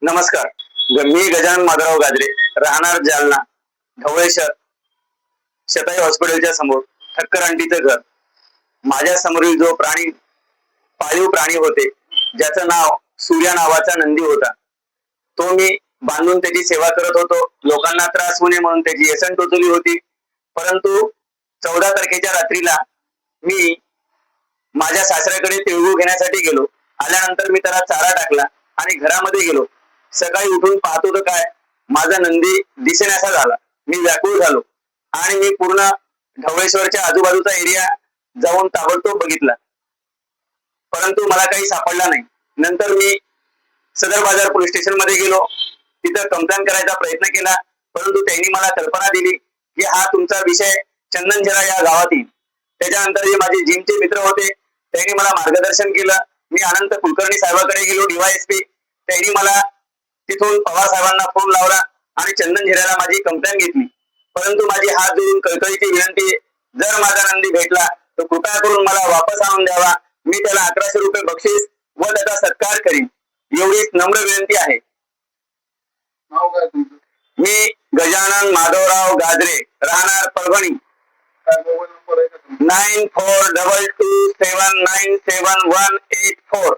नमस्कार. मी गजानन माधवराव गाजरे, राहणार जालना, ढवळे शहर, शताई हॉस्पिटलच्या समोर, ठक्कर आंटीचं घर. माझ्या समोरील जो प्राणी, पाळीव प्राणी होते, ज्याचं नाव सूर्या नावाचा नंदी होता, तो मी बांधून त्याची सेवा करत होतो. लोकांना त्रास होऊ नये म्हणून त्याची येसन टोचली होती. परंतु 14 तारखेच्या रात्रीला मी माझ्या सासऱ्याकडे तिळगुळ घेण्यासाठी गेलो. आल्यानंतर मी त्याला चारा टाकला आणि घरामध्ये गेलो. सकाळी उठून पाहतो तर काय, माझा नंदी दिसेनासा झाला. मी व्याकुळ झालो आणि मी पूर्ण ढवळेश्वरच्या आजूबाजूचा एरिया जाऊन ताबडतोब बघितला, परंतु मला काही सापडला नाही. नंतर मी सदर बाजार पोलीस स्टेशन मध्ये गेलो. तिथं कंप्लेंट करायचा प्रयत्न केला, परंतु त्यांनी मला कल्पना दिली की हा तुमचा विषय चंदनझरा या गावात येईल. त्याच्यानंतर जे माझे जिमचे मित्र होते त्यांनी मला मार्गदर्शन केलं. मी अनंत कुलकर्णी साहेबांकडे गेलो, DYSP. त्यांनी मला तिथून पवार साहेबांना फोन लावला आणि चंदनझऱ्याला माझी कंप्लेंट घेतली. परंतु माझी हात जोडून कळकळीची विनंती, जर माझा नंदी भेटला तर कृपया करून मला वापस आणून द्यावा. मी त्याला 1100 रुपये बक्षीस व त्याचा सत्कार करीन, एवढीच नम्र विनंती आहे. नाव काय तुमचं? मी गजानन माधवराव गाजरे, राहणार परभणी. काय मोबाईल नंबर आहे का तुमचा? 942227977184.